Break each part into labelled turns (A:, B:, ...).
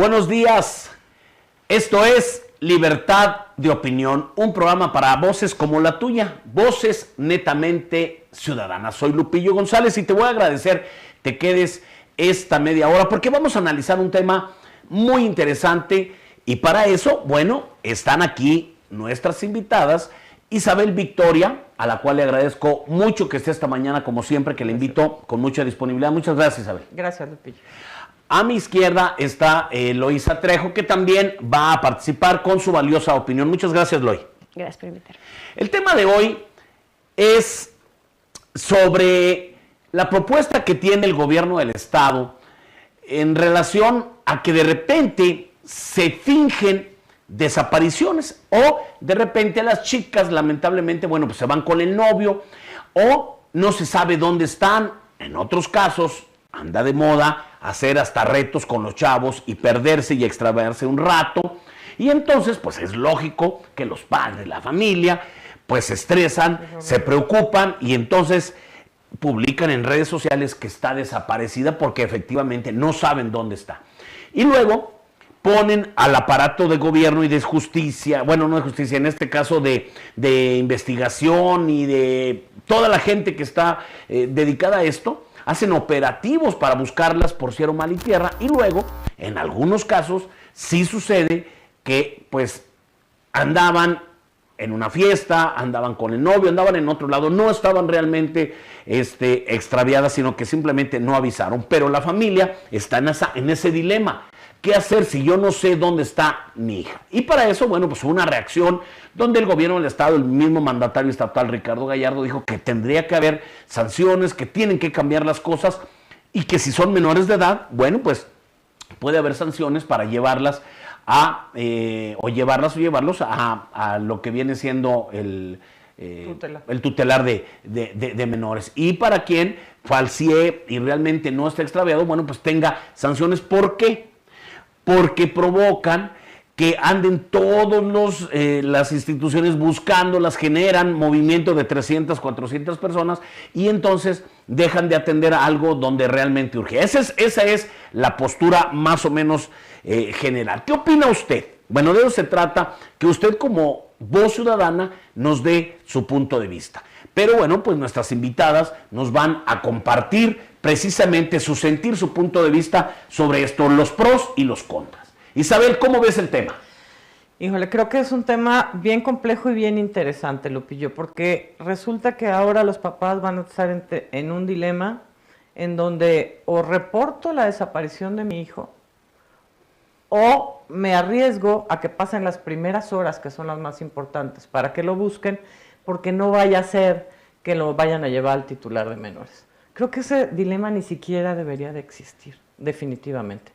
A: Buenos días. Esto es Libertad de Opinión, un programa para voces como la tuya, voces netamente ciudadanas. Soy Lupillo González y te voy a agradecer te quedes esta media hora porque vamos a analizar un tema muy interesante y para eso, bueno, están aquí nuestras invitadas. Isabel Victoria, a la cual le agradezco mucho que esté esta mañana, como siempre, que le invito con mucha disponibilidad. Muchas gracias, Isabel.
B: Gracias, Lupillo.
A: A mi izquierda está Eloísa Trejo, que también va a participar con su valiosa opinión. Muchas gracias, Eloy.
C: Gracias por invitarme.
A: El tema de hoy es sobre la propuesta que tiene el gobierno del Estado en relación a que de repente se fingen desapariciones o de repente las chicas lamentablemente, bueno, pues se van con el novio o no se sabe dónde están. En otros casos anda de moda hacer hasta retos con los chavos y perderse y extraviarse un rato. Y entonces, pues es lógico que los padres, la familia, pues se estresan, se preocupan y entonces publican en redes sociales que está desaparecida porque efectivamente no saben dónde está. Y luego ponen al aparato de gobierno y de justicia, bueno, no de justicia, en este caso de investigación y de toda la gente que está dedicada a esto, hacen operativos para buscarlas por cielo, mar y tierra, y luego, en algunos casos, sí sucede que, pues, andaban en una fiesta, andaban con el novio, andaban en otro lado, no estaban realmente extraviadas, sino que simplemente no avisaron, pero la familia está en ese dilema. ¿Qué hacer si yo no sé dónde está mi hija? Y para eso, bueno, pues hubo una reacción donde el gobierno del Estado, el mismo mandatario estatal Ricardo Gallardo, dijo que tendría que haber sanciones, que tienen que cambiar las cosas y que si son menores de edad, bueno, pues puede haber sanciones para llevarlas llevarlos a lo que viene siendo el tutelar de menores. Y para quien falsee y realmente no está extraviado, bueno, pues tenga sanciones. ¿Por qué? Porque provocan que anden todas las instituciones buscándolas, generan movimiento de 300, 400 personas y entonces dejan de atender a algo donde realmente urge. Esa es la postura más o menos general. ¿Qué opina usted? Bueno, de eso se trata, que usted como voz ciudadana nos dé su punto de vista. Pero bueno, pues nuestras invitadas nos van a compartir precisamente su sentir, su punto de vista sobre esto, los pros y los contras. Isabel, ¿cómo ves el tema?
B: Híjole, creo que es un tema bien complejo y bien interesante, Lupillo, porque resulta que ahora los papás van a estar en un dilema en donde o reporto la desaparición de mi hijo o me arriesgo a que pasen las primeras horas, que son las más importantes, para que lo busquen, porque no vaya a ser que lo vayan a llevar al titular de menores. Creo que ese dilema ni siquiera debería de existir, definitivamente.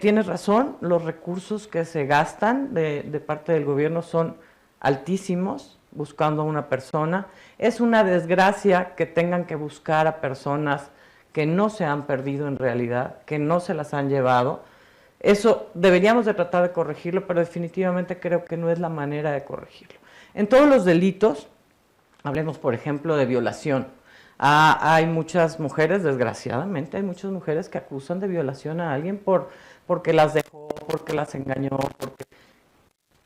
B: Tienes razón, los recursos que se gastan de parte del gobierno son altísimos buscando a una persona. Es una desgracia que tengan que buscar a personas que no se han perdido en realidad, que no se las han llevado. Eso deberíamos de tratar de corregirlo, pero definitivamente creo que no es la manera de corregirlo. En todos los delitos, hablemos por ejemplo de violación. Hay muchas mujeres, desgraciadamente, hay muchas mujeres que acusan de violación a alguien porque las dejó, porque las engañó,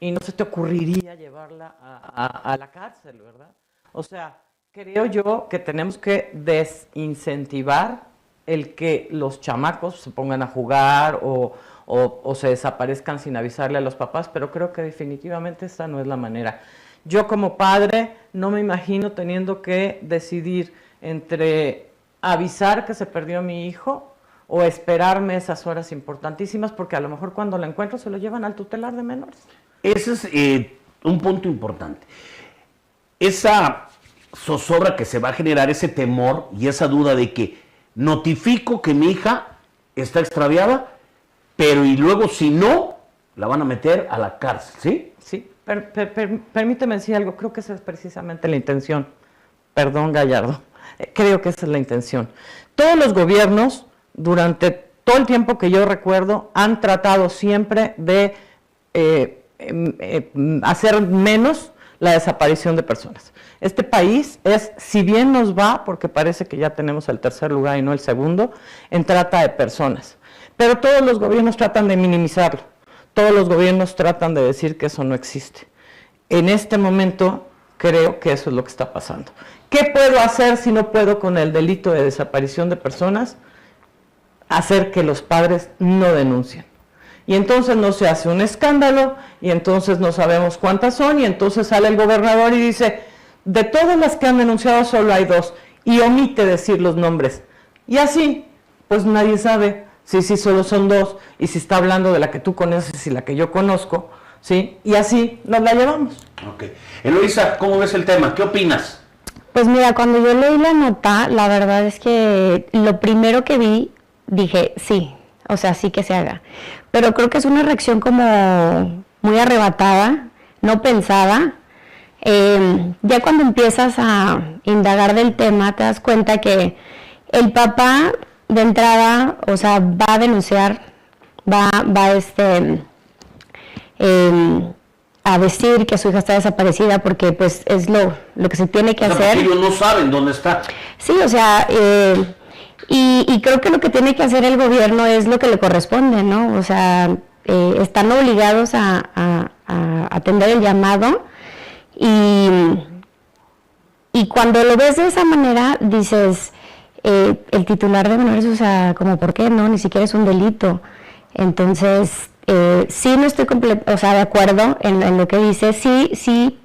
B: y no se te ocurriría llevarla a la cárcel, ¿verdad? O sea, creo yo que tenemos que desincentivar el que los chamacos se pongan a jugar o se desaparezcan sin avisarle a los papás, pero creo que definitivamente esta no es la manera. Yo como padre no me imagino teniendo que decidir entre avisar que se perdió mi hijo o esperarme esas horas importantísimas, porque a lo mejor cuando lo encuentro se lo llevan al tutelar de menores.
A: Ese es un punto importante. Esa zozobra que se va a generar, ese temor y esa duda de que notifico que mi hija está extraviada, pero y luego si no, la van a meter a la cárcel, ¿sí?
B: Sí, permíteme decir algo, creo que esa es precisamente la intención. Perdón, Gallardo. Creo que esa es la intención. Todos los gobiernos, durante todo el tiempo que yo recuerdo, han tratado siempre de hacer menos la desaparición de personas. Este país es, si bien nos va, porque parece que ya tenemos el tercer lugar y no el segundo, en trata de personas. Pero todos los gobiernos tratan de minimizarlo, todos los gobiernos tratan de decir que eso no existe. En este momento creo que eso es lo que está pasando. ¿Qué puedo hacer si no puedo con el delito de desaparición de personas? Hacer que los padres no denuncien. Y entonces no se hace un escándalo, y entonces no sabemos cuántas son, y entonces sale el gobernador y dice, de todas las que han denunciado solo hay 2, y omite decir los nombres. Y así, pues nadie sabe si solo son 2, y si está hablando de la que tú conoces y la que yo conozco, ¿sí? Y así nos la llevamos.
A: Ok. Eloísa, ¿cómo ves el tema? ¿Qué opinas?
C: Pues mira, cuando yo leí la nota, la verdad es que lo primero que vi, dije, sí, o sea, sí que se haga. Pero creo que es una reacción como muy arrebatada, no pensada. Ya cuando empiezas a indagar del tema, te das cuenta que el papá de entrada, o sea, va a denunciar, va a decir que su hija está desaparecida porque pues es lo que se tiene que hacer.
A: Porque ellos no saben dónde está.
C: Sí, o sea, y creo que lo que tiene que hacer el gobierno es lo que le corresponde, ¿no? O sea, están obligados a atender el llamado y cuando lo ves de esa manera dices, el titular de menores, o sea, como ¿por qué no? Ni siquiera es un delito. Entonces, sí no estoy de acuerdo en lo que dice, sí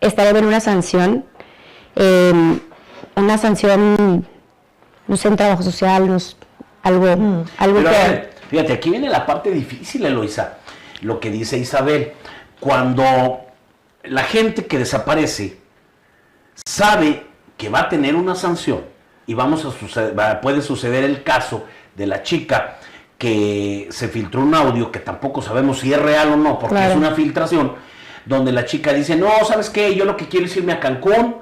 C: estaría bien una sanción, no sé, en trabajo social, algo
A: Pero,
C: que...
A: a ver, fíjate, aquí viene la parte difícil, Eloísa, lo que dice Isabel. Cuando la gente que desaparece sabe que va a tener una sanción, y puede suceder el caso de la chica que se filtró un audio que tampoco sabemos si es real o no, porque es una filtración, donde la chica dice, no, ¿sabes qué? Yo lo que quiero es irme a Cancún,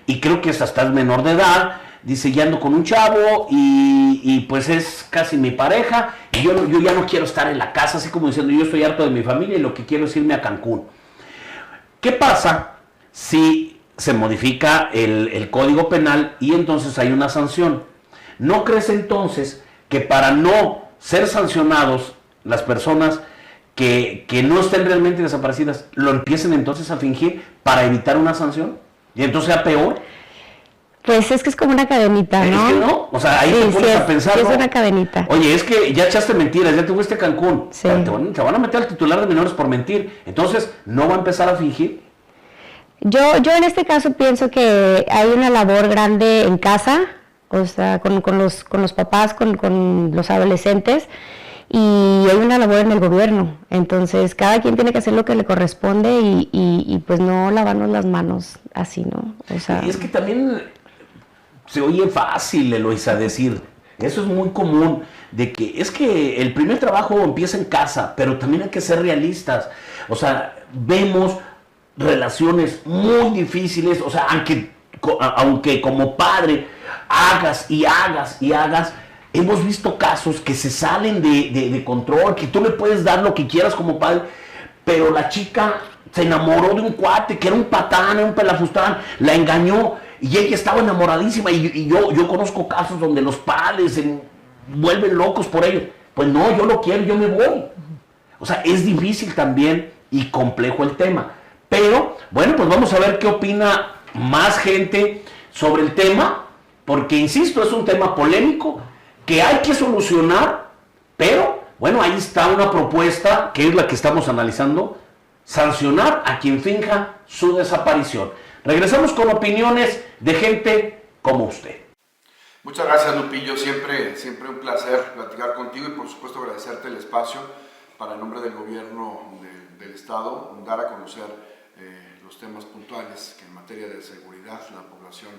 A: y creo que hasta es menor de edad, dice, ya ando con un chavo, y pues es casi mi pareja, y yo ya no quiero estar en la casa, así como diciendo, yo estoy harto de mi familia, y lo que quiero es irme a Cancún. ¿Qué pasa si se modifica el Código Penal y entonces hay una sanción? ¿No crees entonces que para no ser sancionados las personas que no estén realmente desaparecidas, lo empiecen entonces a fingir para evitar una sanción? ¿Y entonces sea peor?
C: Pues es que es como una cadenita, ¿no?
A: Es que no, o sea, ahí te pones a pensar,
C: es
A: ¿no?
C: una cadenita.
A: Oye, es que ya echaste mentiras, ya te fuiste a Cancún,
C: Sí.
A: te van a meter al titular de menores por mentir, entonces, ¿no va a empezar a fingir?
C: Yo en este caso pienso que hay una labor grande en casa, o sea, con los papás, con los adolescentes, y hay una labor en el gobierno. Entonces, cada quien tiene que hacer lo que le corresponde y pues no lavarnos las manos así, ¿no? O sea,
A: Y es que también se oye fácil, Eloísa, decir, eso es muy común, de que es que el primer trabajo empieza en casa, pero también hay que ser realistas. O sea, vemos relaciones muy difíciles, o sea, aunque como padre hagas y hagas y hagas, hemos visto casos que se salen de control, que tú le puedes dar lo que quieras como padre, pero la chica se enamoró de un cuate que era un patán, era un pelafustán, la engañó y ella estaba enamoradísima y yo conozco casos donde los padres se vuelven locos por ello. Pues no, yo lo quiero, yo me voy. O sea, es difícil también y complejo el tema. Pero, bueno, pues vamos a ver qué opina más gente sobre el tema, porque, insisto, es un tema polémico que hay que solucionar, pero, bueno, ahí está una propuesta, que es la que estamos analizando, sancionar a quien finja su desaparición. Regresamos con opiniones de gente como usted.
D: Muchas gracias, Lupillo, siempre un placer platicar contigo y por supuesto agradecerte el espacio para, en nombre del gobierno del Estado, dar a conocer los temas puntuales que en materia de seguridad la población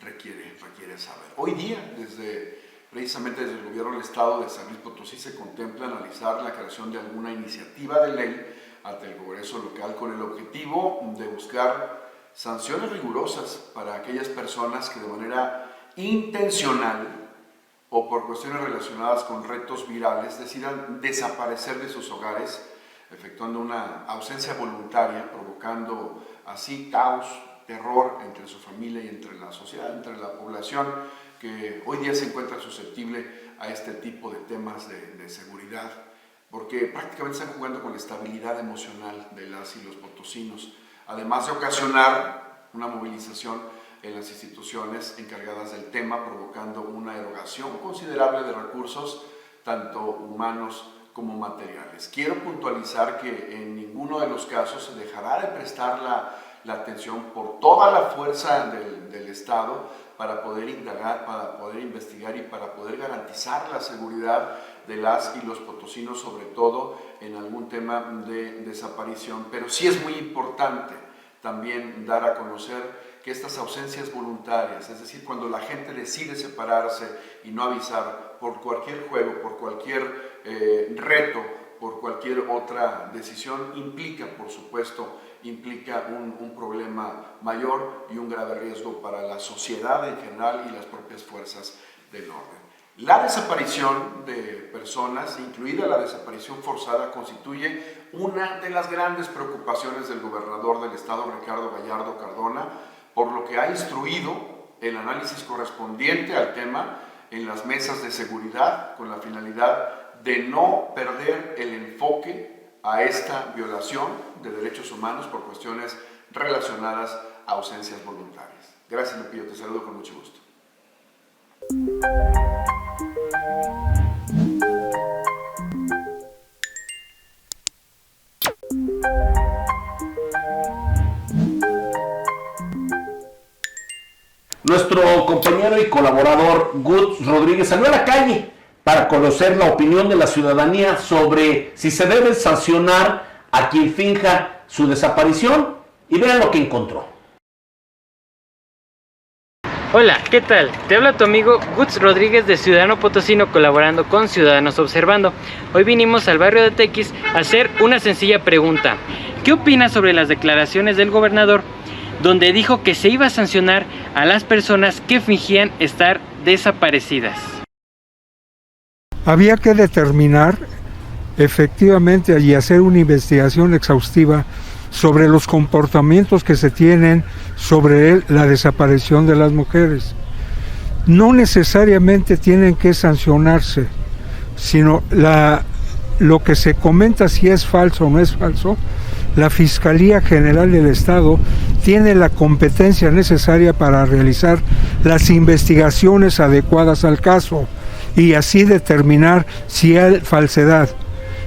D: requiere saber. Hoy día, precisamente desde el gobierno del Estado de San Luis Potosí, se contempla analizar la creación de alguna iniciativa de ley ante el Congreso local con el objetivo de buscar sanciones rigurosas para aquellas personas que de manera intencional o por cuestiones relacionadas con retos virales decidan desaparecer de sus hogares, efectuando una ausencia voluntaria, provocando así caos, terror entre su familia y entre la sociedad, entre la población, que hoy día se encuentra susceptible a este tipo de temas de seguridad, porque prácticamente están jugando con la estabilidad emocional de las y los potosinos, además de ocasionar una movilización en las instituciones encargadas del tema, provocando una erogación considerable de recursos, tanto humanos como materiales. Quiero puntualizar que en ninguno de los casos se dejará de prestar la atención por toda la fuerza del Estado para poder indagar, para poder investigar y para poder garantizar la seguridad de las y los potosinos, sobre todo en algún tema de desaparición. Pero sí es muy importante también dar a conocer que estas ausencias voluntarias, es decir, cuando la gente decide separarse y no avisar por cualquier juego, por cualquier reto, por cualquier otra decisión, implica, por supuesto, un problema mayor y un grave riesgo para la sociedad en general y las propias fuerzas del orden. La desaparición de personas, incluida la desaparición forzada, constituye una de las grandes preocupaciones del gobernador del estado, Ricardo Gallardo Cardona, por lo que ha instruido el análisis correspondiente al tema en las mesas de seguridad, con la finalidad de no perder el enfoque a esta violación de derechos humanos por cuestiones relacionadas a ausencias voluntarias. Gracias, Lupillo, te saludo con mucho gusto.
A: Nuestro compañero y colaborador Guts Rodríguez salió a la calle para conocer la opinión de la ciudadanía sobre si se debe sancionar a quien finja su desaparición, y vean lo que encontró.
E: Hola, ¿qué tal? Te habla tu amigo Guts Rodríguez de Ciudadano Potosino, colaborando con Ciudadanos Observando. Hoy vinimos al barrio de Tequis a hacer una sencilla pregunta. ¿Qué opinas sobre las declaraciones del gobernador, donde dijo que se iba a sancionar a las personas que fingían estar desaparecidas?
F: Había que determinar efectivamente y hacer una investigación exhaustiva sobre los comportamientos que se tienen sobre la desaparición de las mujeres. No necesariamente tienen que sancionarse, sino lo que se comenta, si es falso o no es falso. La Fiscalía General del Estado tiene la competencia necesaria para realizar las investigaciones adecuadas al caso y así determinar si hay falsedad.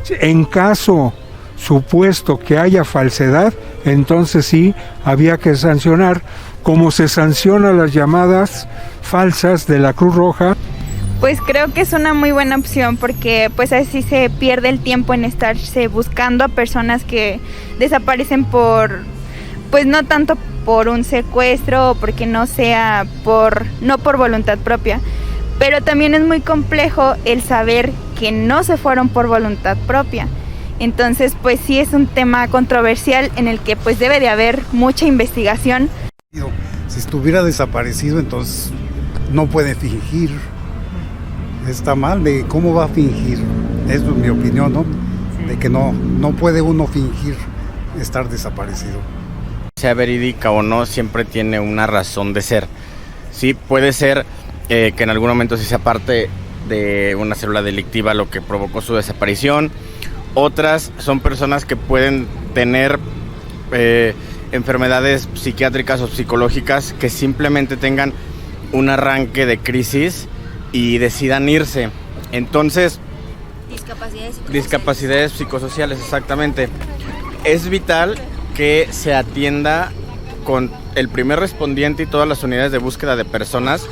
F: En caso supuesto que haya falsedad, entonces sí había que sancionar, como se sanciona las llamadas falsas de la Cruz Roja.
G: Pues creo que es una muy buena opción, porque pues así se pierde el tiempo en estarse buscando a personas que desaparecen pues no tanto por un secuestro o porque no sea no por voluntad propia, pero también es muy complejo el saber que no se fueron por voluntad propia. Entonces pues sí es un tema controversial en el que pues debe de haber mucha investigación.
H: Si estuviera desaparecido, entonces no puede fingir. Está mal, de cómo va a fingir. Eso es mi opinión, ¿no? Sí. De que no puede uno fingir estar desaparecido.
I: Sea verídica o no, siempre tiene una razón de ser. Sí, puede ser que en algún momento sí sea parte de una célula delictiva lo que provocó su desaparición. Otras son personas que pueden tener enfermedades psiquiátricas o psicológicas que simplemente tengan un arranque de crisis y decidan irse. Entonces, discapacidades psicosociales, exactamente. Es vital que se atienda con el primer respondiente y todas las unidades de búsqueda de personas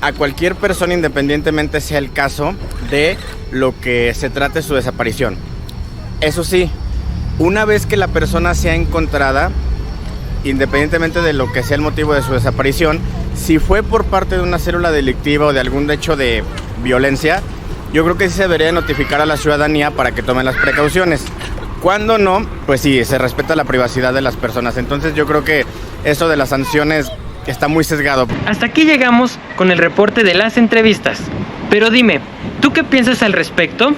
I: a cualquier persona, independientemente sea el caso de lo que se trate su desaparición. Eso sí, una vez que la persona sea encontrada, independientemente de lo que sea el motivo de su desaparición, si fue por parte de una célula delictiva o de algún hecho de violencia, yo creo que sí se debería notificar a la ciudadanía para que tomen las precauciones. Cuando no, pues sí, se respeta la privacidad de las personas. Entonces yo creo que eso de las sanciones está muy sesgado.
E: Hasta aquí llegamos con el reporte de las entrevistas. Pero dime, ¿tú qué piensas al respecto?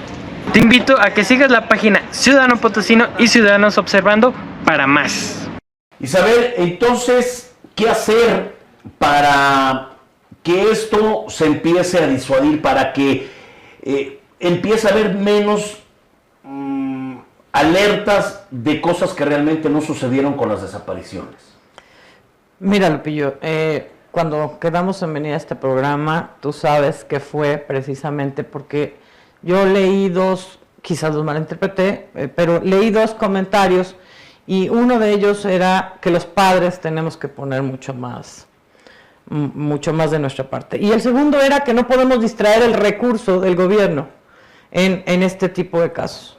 E: Te invito a que sigas la página Ciudadano Potosino y Ciudadanos Observando para más.
A: Isabel, entonces, ¿qué hacer para que esto se empiece a disuadir, para que empieza a haber menos alertas de cosas que realmente no sucedieron con las desapariciones.
B: Mira, Lupillo, cuando quedamos en venir a este programa, tú sabes que fue precisamente porque yo leí quizás los malinterpreté, pero leí 2 comentarios y uno de ellos era que los padres tenemos que poner mucho más de nuestra parte. Y el segundo era que no podemos distraer el recurso del gobierno en este tipo de casos.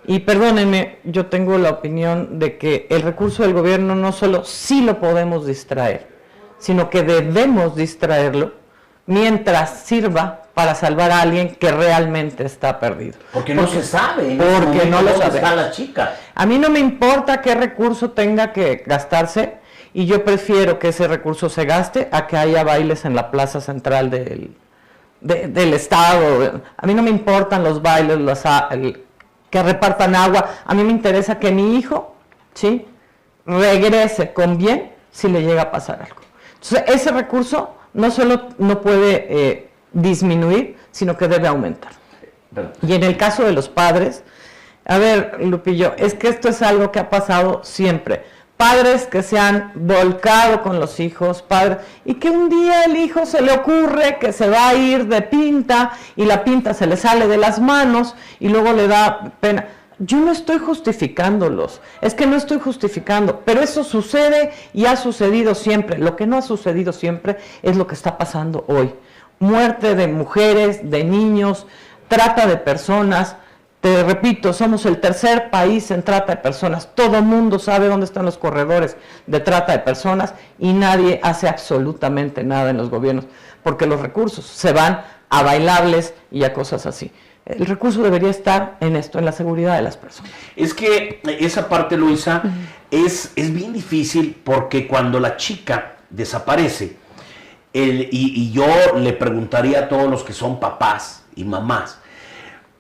B: Y perdónenme, yo tengo la opinión de que el recurso del gobierno no solo sí lo podemos distraer, sino que debemos distraerlo mientras sirva para salvar a alguien que realmente está perdido.
A: Porque no se sabe.
B: Porque no lo sabe.
A: Está la chica.
B: A mí no me importa qué recurso tenga que gastarse, y yo prefiero que ese recurso se gaste a que haya bailes en la plaza central del estado. A mí no me importan los bailes, que repartan agua. A mí me interesa que mi hijo, ¿sí?, regrese con bien si le llega a pasar algo. Entonces, ese recurso no solo no puede disminuir, sino que debe aumentar. Y en el caso de los padres, a ver, Lupillo, es que esto es algo que ha pasado siempre. Padres que se han volcado con los hijos, padres, y que un día el hijo se le ocurre que se va a ir de pinta y la pinta se le sale de las manos y luego le da pena. Yo no estoy justificándolos, es que no estoy justificando, pero eso sucede y ha sucedido siempre. Lo que no ha sucedido siempre es lo que está pasando hoy. Muerte de mujeres, de niños, trata de personas. Te repito, somos el 3er país en trata de personas. Todo el mundo sabe dónde están los corredores de trata de personas y nadie hace absolutamente nada en los gobiernos porque los recursos se van a bailables y a cosas así. El recurso debería estar en esto, en la seguridad de las personas.
A: Es que esa parte, Luisa, es bien difícil porque cuando la chica desaparece, y yo le preguntaría a todos los que son papás y mamás,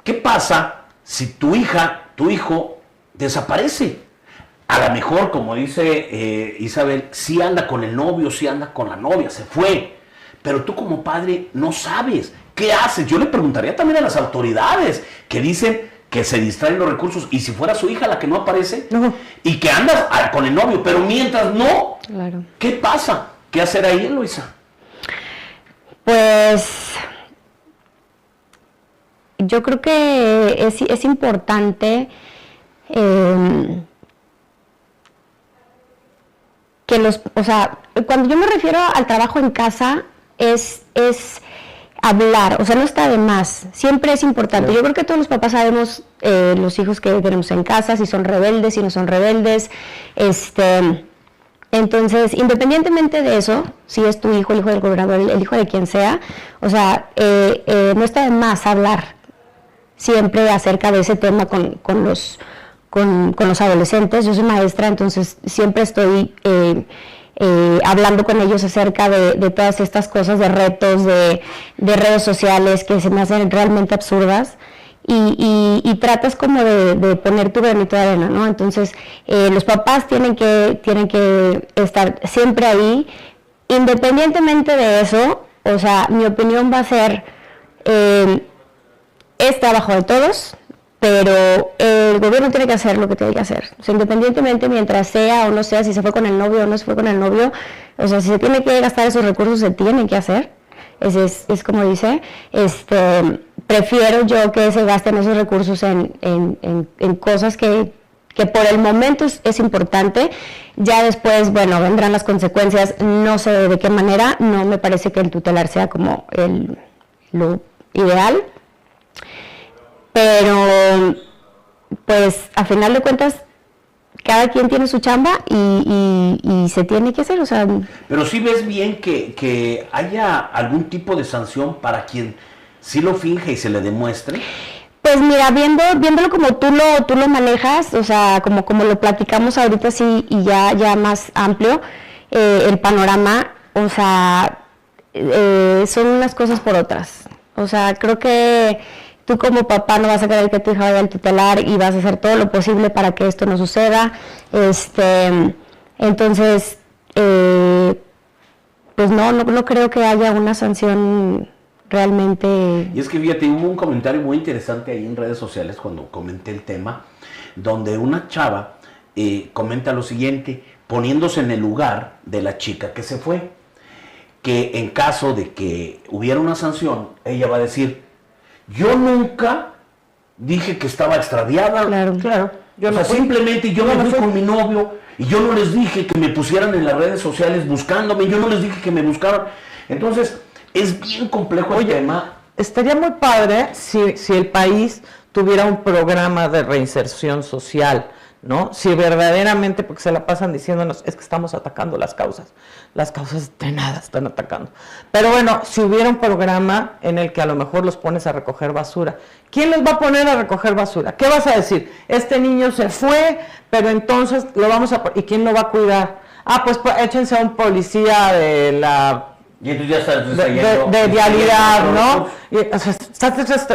A: ¿qué pasa si tu hija, tu hijo desaparece? A lo mejor, como dice Isabel, sí anda con el novio, sí anda con la novia, se fue, pero tú como padre no sabes. ¿Qué haces? Yo le preguntaría también a las autoridades que dicen que se distraen los recursos, y si fuera su hija la que no aparece, y que anda con el novio, pero mientras no,
C: claro.
A: ¿Qué pasa? ¿Qué hacer ahí, Luisa?
C: Pues yo creo que es importante que cuando yo me refiero al trabajo en casa, es hablar, no está de más, siempre es importante. Yo creo que todos los papás sabemos los hijos que tenemos en casa, si son rebeldes, si no son rebeldes, entonces, independientemente de eso, si es tu hijo, el hijo del gobernador, el hijo de quien sea, no está de más hablar siempre acerca de ese tema con los adolescentes. Yo soy maestra, entonces siempre estoy hablando con ellos acerca de todas estas cosas, de retos, de redes sociales que se me hacen realmente absurdas, y tratas como de poner tu granito de arena, ¿no? Entonces, los papás tienen que estar siempre ahí, independientemente de eso. Mi opinión va a ser, es trabajo de todos, pero el gobierno tiene que hacer lo que tiene que hacer. Independientemente, mientras sea o no sea, si se fue con el novio o no se fue con el novio, si se tiene que gastar esos recursos, se tienen que hacer. Es como dice, prefiero yo que se gasten esos recursos en cosas que por el momento es importante. Ya después, vendrán las consecuencias, no sé de qué manera. No me parece que el tutelar sea como lo ideal, pero pues a final de cuentas cada quien tiene su chamba y se tiene que hacer,
A: Pero sí ves bien que haya algún tipo de sanción para quien sí lo finge y se le demuestre.
C: Pues mira, viéndolo como tú lo manejas, como lo platicamos ahorita, sí, y ya más amplio, el panorama, son unas cosas por otras. Creo que tú como papá no vas a querer que tu hija vaya al tutelar y vas a hacer todo lo posible para que esto no suceda. Entonces, pues no creo que haya una sanción realmente...
A: Y es que fíjate, hubo un comentario muy interesante ahí en redes sociales cuando comenté el tema, donde una chava comenta lo siguiente, poniéndose en el lugar de la chica que se fue, que en caso de que hubiera una sanción, ella va a decir, yo nunca dije que estaba extraviada.
B: Claro.
A: O sea, simplemente yo me fui con mi novio y yo no les dije que me pusieran en las redes sociales buscándome, yo no les dije que me buscaran. Entonces, es bien complejo el tema.
B: Estaría muy padre si el país tuviera un programa de reinserción social, ¿no? Si verdaderamente, porque se la pasan diciéndonos, es que estamos atacando las causas de nada están atacando. Pero bueno, si hubiera un programa en el que a lo mejor los pones a recoger basura, ¿quién los va a poner a recoger basura? ¿Qué vas a decir? Este niño se fue, pero entonces lo vamos a... ¿Y quién lo va a cuidar? Ah, pues échense a un policía de la...
A: Y entonces ya estás distrayendo.
B: De vialidad, ¿no? O sea, estás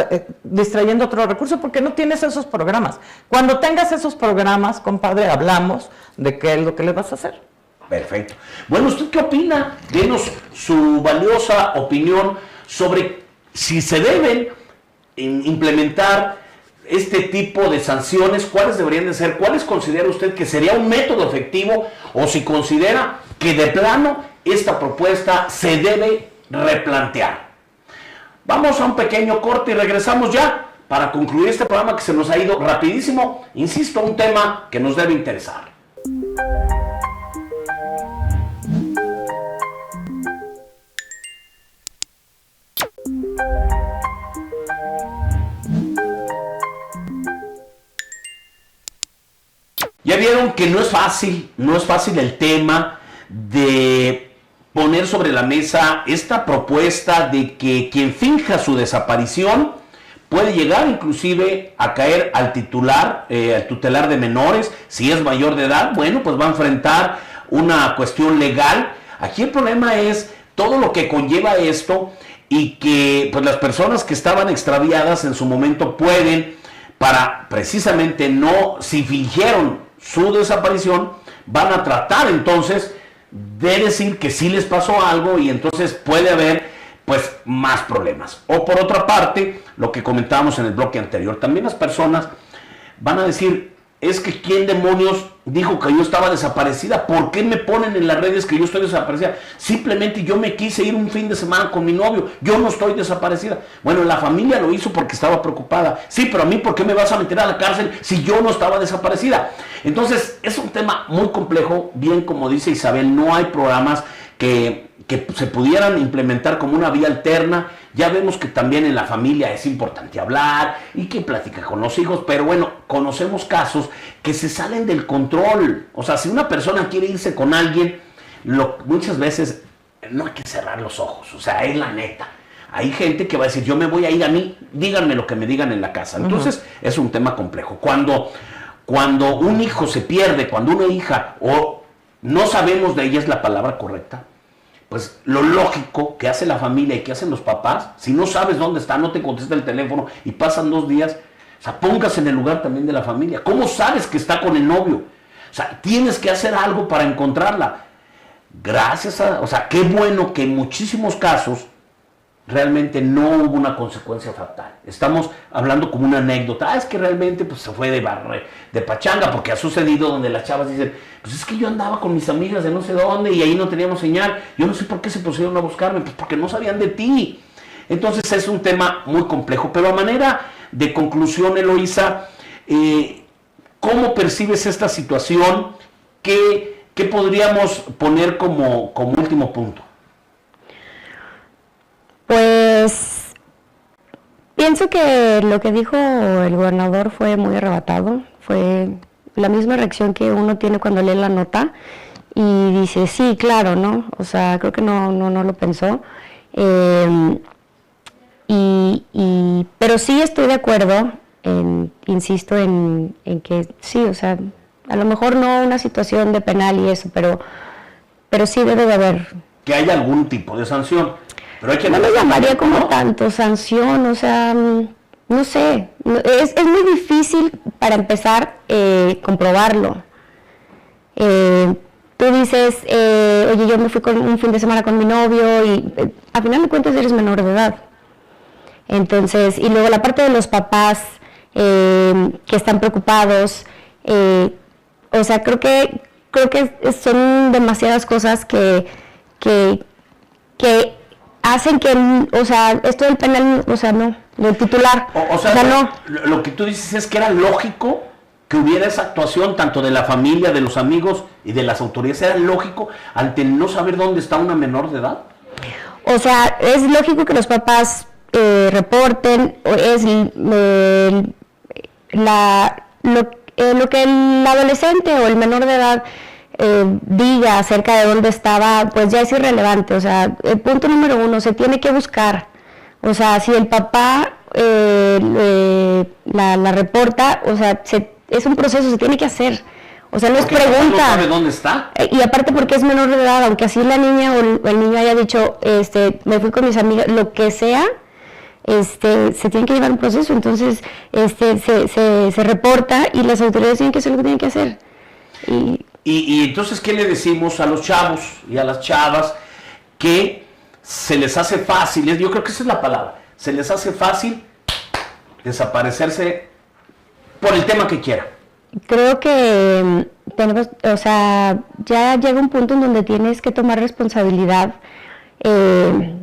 B: distrayendo otro recurso porque no tienes esos programas. Cuando tengas esos programas, compadre, hablamos de qué es lo que le vas a hacer.
A: Perfecto. Bueno, ¿usted qué opina? Denos su valiosa opinión sobre si se deben implementar este tipo de sanciones, cuáles deberían de ser, cuáles considera usted que sería un método efectivo o si considera que de plano esta propuesta se debe replantear. Vamos a un pequeño corte y regresamos ya para concluir este programa que se nos ha ido rapidísimo. Insisto, un tema que nos debe interesar. Ya vieron que no es fácil el tema de poner sobre la mesa esta propuesta de que quien finja su desaparición puede llegar inclusive a caer al tutelar de menores. Si es mayor de edad, bueno, pues va a enfrentar una cuestión legal. Aquí el problema es todo lo que conlleva esto y que pues las personas que estaban extraviadas en su momento pueden, para precisamente no, si fingieron su desaparición, van a tratar entonces de decir que sí les pasó algo y entonces puede haber pues más problemas. O por otra parte, lo que comentábamos en el bloque anterior, también las personas van a decir, es que ¿quién demonios dijo que yo estaba desaparecida? ¿Por qué me ponen en las redes que yo estoy desaparecida? Simplemente yo me quise ir un fin de semana con mi novio, yo no estoy desaparecida. Bueno, la familia lo hizo porque estaba preocupada. Sí, pero a mí, ¿por qué me vas a meter a la cárcel si yo no estaba desaparecida? Entonces, es un tema muy complejo, bien como dice Isabel, no hay programas que se pudieran implementar como una vía alterna. Ya vemos que también en la familia es importante hablar y que platicar con los hijos, pero bueno, conocemos casos que se salen del control. O sea, si una persona quiere irse con alguien, muchas veces no hay que cerrar los ojos, o sea, es la neta. Hay gente que va a decir, yo me voy a ir a mí, díganme lo que me digan en la casa. Entonces, es un tema complejo. Cuando un hijo se pierde, cuando una hija, o no sabemos de ella es la palabra correcta, pues lo lógico que hace la familia y que hacen los papás, si no sabes dónde está, no te contesta el teléfono y pasan 2 días, o sea, póngase en el lugar también de la familia. ¿Cómo sabes que está con el novio? O sea, tienes que hacer algo para encontrarla. O sea, qué bueno que en muchísimos casos realmente no hubo una consecuencia fatal. Estamos hablando como una anécdota. Es que realmente pues, se fue de pachanga, porque ha sucedido donde las chavas dicen, pues es que yo andaba con mis amigas de no sé dónde y ahí no teníamos señal. Yo no sé por qué se pusieron a buscarme, pues porque no sabían de ti. Entonces es un tema muy complejo. Pero a manera de conclusión, Eloísa, ¿cómo percibes esta situación? ¿Qué podríamos poner como último punto?
C: Pues pienso que lo que dijo el gobernador fue muy arrebatado, fue la misma reacción que uno tiene cuando lee la nota y dice, sí, claro, ¿no? O sea, creo que no lo pensó. Pero sí estoy de acuerdo, insisto en que sí, o sea, a lo mejor no una situación de penal y eso, pero sí debe de haber.
A: Que haya algún tipo de sanción. Pero hay que
C: no lo llamaría como ¿no? tanto sanción, o sea, no sé, es muy difícil para empezar comprobarlo. Tú dices, oye, yo me fui con un fin de semana con mi novio y al final de cuentas eres menor de edad. Entonces, y luego la parte de los papás que están preocupados, o sea, creo que son demasiadas cosas que hacen que, o sea, esto del penal, o sea, no, del titular,
A: O sea,
C: no.
A: lo que tú dices es que era lógico que hubiera esa actuación tanto de la familia, de los amigos y de las autoridades. Era lógico ante no saber dónde está una menor de edad.
C: O sea, es lógico que los papás reporten, es lo que el adolescente o el menor de edad diga acerca de dónde estaba, pues ya es irrelevante. O sea, el punto número 1, se tiene que buscar. O sea, si el papá la reporta, o sea, es un proceso, se tiene que hacer. O sea, no es pregunta.
A: ¿No sabe dónde está?
C: Y aparte porque es menor de edad, aunque así la niña o el niño haya dicho, me fui con mis amigas, lo que sea, se tiene que llevar un proceso. Entonces, se reporta y las autoridades tienen que hacer lo que tienen que hacer.
A: Y entonces, ¿qué le decimos a los chavos y a las chavas que se les hace fácil? Yo creo que esa es la palabra. Se les hace fácil desaparecerse por el tema que quiera.
C: Creo que tenemos, o sea, ya llega un punto en donde tienes que tomar responsabilidad de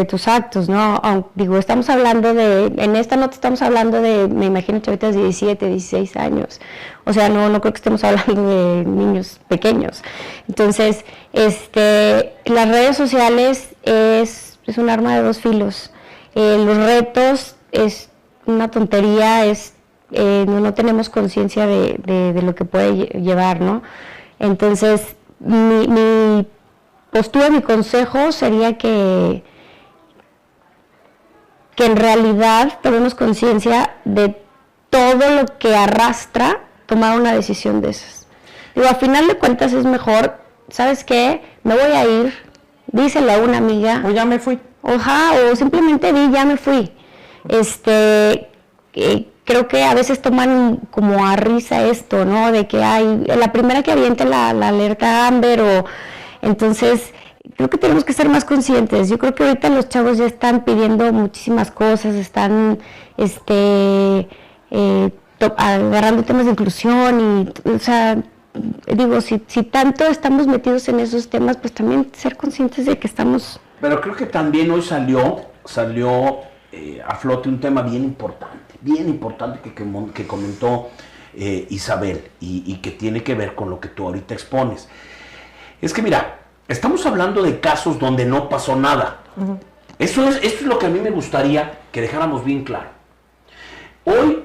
C: tus actos, ¿no? Digo, estamos hablando en esta nota estamos hablando me imagino, chavitas de 17, 16 años. O sea, no creo que estemos hablando de niños pequeños. Entonces, las redes sociales es un arma de dos filos. Los retos es una tontería, no tenemos conciencia de lo que puede llevar, ¿no? Entonces, mi postura, mi consejo sería que en realidad tomemos conciencia de todo lo que arrastra tomar una decisión de esas. Digo, a final de cuentas es mejor, ¿sabes qué? Me voy a ir, díselo a una amiga.
B: O ya me fui.
C: O simplemente ya me fui. Creo que a veces toman como a risa esto, ¿no? De que hay la primera que aviente la alerta Amber entonces creo que tenemos que ser más conscientes. Yo creo que ahorita los chavos ya están pidiendo muchísimas cosas, están agarrando temas de inclusión y, o sea, digo, si tanto estamos metidos en esos temas, pues también ser conscientes de que estamos...
A: Pero creo que también hoy salió a flote un tema bien importante que comentó Isabel y que tiene que ver con lo que tú ahorita expones. Es que mira, estamos hablando de casos donde no pasó nada. Uh-huh. Esto es lo que a mí me gustaría que dejáramos bien claro. Hoy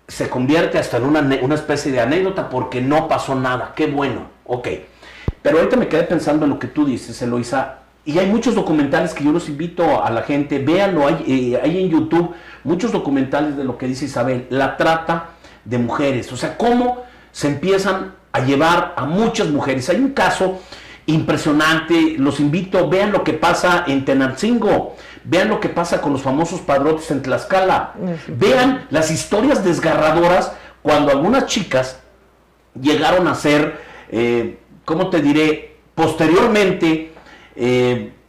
A: se convierte hasta en una especie de anécdota porque no pasó nada. Qué bueno, ok. Pero ahorita me quedé pensando en lo que tú dices, Eloisa. Y hay muchos documentales que yo los invito a la gente, véanlo, hay en YouTube muchos documentales de lo que dice Isabel, la trata de mujeres, o sea, cómo se empiezan a llevar a muchas mujeres. Hay un caso impresionante, los invito, vean lo que pasa en Tenancingo, vean lo que pasa con los famosos padrotes en Tlaxcala, vean las historias desgarradoras cuando algunas chicas llegaron a ser, ¿cómo te diré?, posteriormente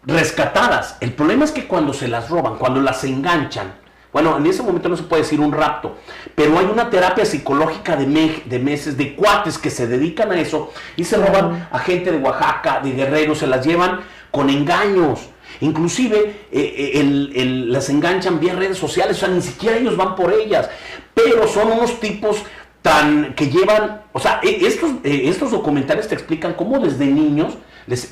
A: rescatadas. El problema es que cuando se las roban, cuando las enganchan, bueno, en ese momento no se puede decir un rapto, pero hay una terapia psicológica de meses, de cuates que se dedican a eso y se roban a gente de Oaxaca, de Guerrero, se las llevan con engaños, inclusive las enganchan vía redes sociales, o sea, ni siquiera ellos van por ellas, pero son unos tipos que llevan, o sea, estos documentales te explican cómo desde niños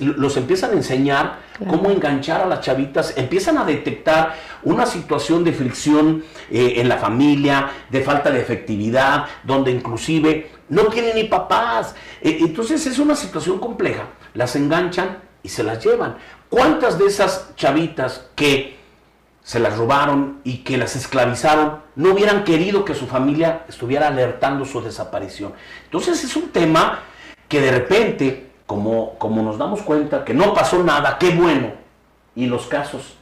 A: los empiezan a enseñar, claro, cómo enganchar a las chavitas, empiezan a detectar una situación de fricción en la familia, de falta de efectividad, donde inclusive no tienen ni papás. Entonces es una situación compleja, las enganchan y se las llevan. ¿Cuántas de esas chavitas que se las robaron y que las esclavizaron no hubieran querido que su familia estuviera alertando su desaparición? Entonces es un tema que de repente, como nos damos cuenta que no pasó nada, qué bueno, y los casos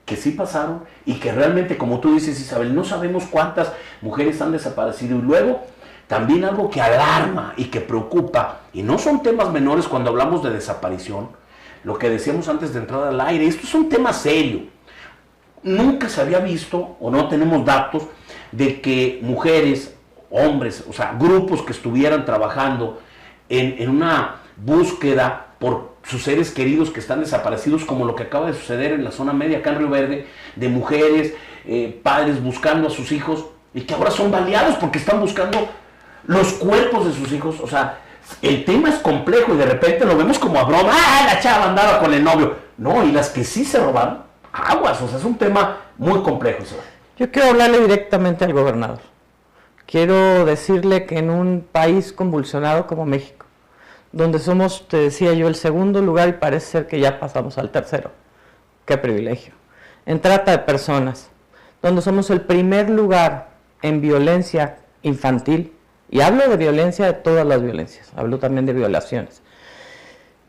A: que sí pasaron y que realmente, como tú dices, Isabel, no sabemos cuántas mujeres han desaparecido. Y luego también algo que alarma y que preocupa, y no son temas menores cuando hablamos de desaparición, lo que decíamos antes de entrar al aire. Esto es un tema serio. Nunca se había visto, o no tenemos datos, de que mujeres, hombres, o sea, grupos que estuvieran trabajando en una búsqueda por sus seres queridos que están desaparecidos, como lo que acaba de suceder en la zona media, acá en Río Verde, de mujeres, padres buscando a sus hijos, y que ahora son baleados porque están buscando los cuerpos de sus hijos. O sea, el tema es complejo y de repente lo vemos como a broma. ¡Ah, la chava andaba con el novio! No, y las que sí se robaron, aguas. O sea, es un tema muy complejo eso.
B: Yo quiero hablarle directamente al gobernador. Quiero decirle que en un país convulsionado como México, donde somos, te decía yo, el segundo lugar y parece ser que ya pasamos al tercero. ¡Qué privilegio! En trata de personas, donde somos el primer lugar en violencia infantil, y hablo de violencia, de todas las violencias, hablo también de violaciones,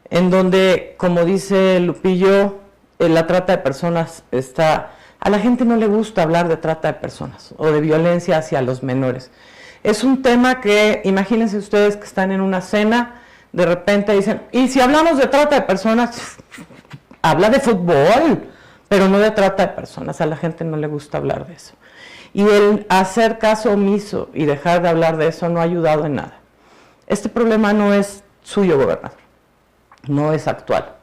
B: en donde, como dice Lupillo, la trata de personas está... A la gente no le gusta hablar de trata de personas o de violencia hacia los menores. Es un tema que, imagínense ustedes que están en una cena, de repente dicen, y si hablamos de trata de personas, habla de fútbol, pero no de trata de personas. A la gente no le gusta hablar de eso. Y el hacer caso omiso y dejar de hablar de eso no ha ayudado en nada. Este problema no es suyo, gobernador, no es actual,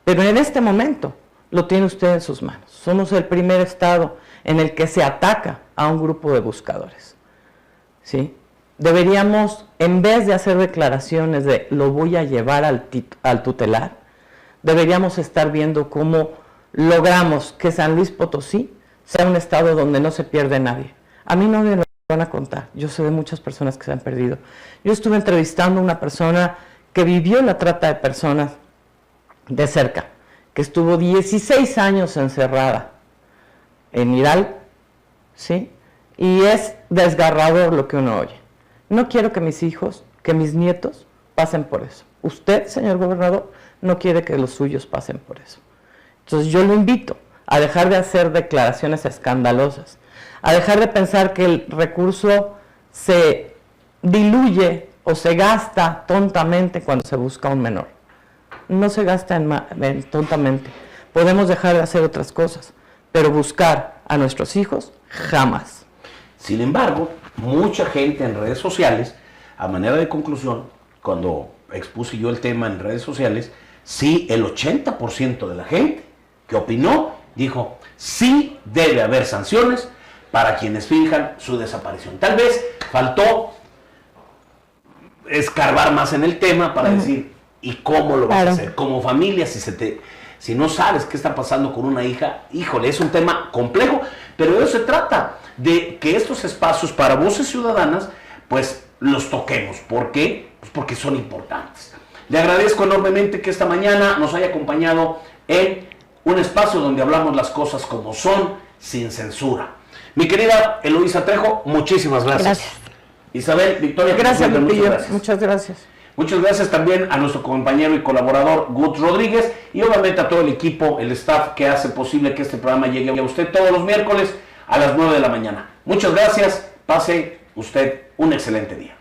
B: pero en este momento lo tiene usted en sus manos. Somos el primer estado en el que se ataca a un grupo de buscadores, ¿sí? Deberíamos, en vez de hacer declaraciones de lo voy a llevar al tutelar, deberíamos estar viendo cómo logramos que San Luis Potosí sea un estado donde no se pierde nadie. A mí no me lo van a contar, yo sé de muchas personas que se han perdido. Yo estuve entrevistando a una persona que vivió la trata de personas de cerca, que estuvo 16 años encerrada en Hidalgo, ¿sí? Y es desgarrador lo que uno oye. No quiero que mis hijos, que mis nietos pasen por eso. Usted, señor gobernador, no quiere que los suyos pasen por eso. Entonces yo lo invito a dejar de hacer declaraciones escandalosas, a dejar de pensar que el recurso se diluye o se gasta tontamente cuando se busca a un menor. No se gasta tontamente. Podemos dejar de hacer otras cosas, pero buscar a nuestros hijos, jamás.
A: Sin embargo, mucha gente en redes sociales, a manera de conclusión, cuando expuse yo el tema en redes sociales, sí, el 80% de la gente que opinó dijo, sí debe haber sanciones para quienes finjan su desaparición. Tal vez faltó escarbar más en el tema para decir, ¿y cómo lo vas a hacer? Como familia, si no sabes qué está pasando con una hija, híjole, es un tema complejo, pero de eso se trata, de que estos espacios para voces ciudadanas, pues los toquemos. ¿Por qué? Pues porque son importantes. Le agradezco enormemente que esta mañana nos haya acompañado en un espacio donde hablamos las cosas como son, sin censura. Mi querida Eloísa Trejo, muchísimas gracias. Gracias. Isabel, Victoria,
B: gracias,
A: muchas gracias.
B: Muchas gracias.
A: Muchas gracias también a nuestro compañero y colaborador Gus Rodríguez y obviamente a todo el equipo, el staff que hace posible que este programa llegue a usted todos los miércoles a las 9 de la mañana. Muchas gracias, pase usted un excelente día.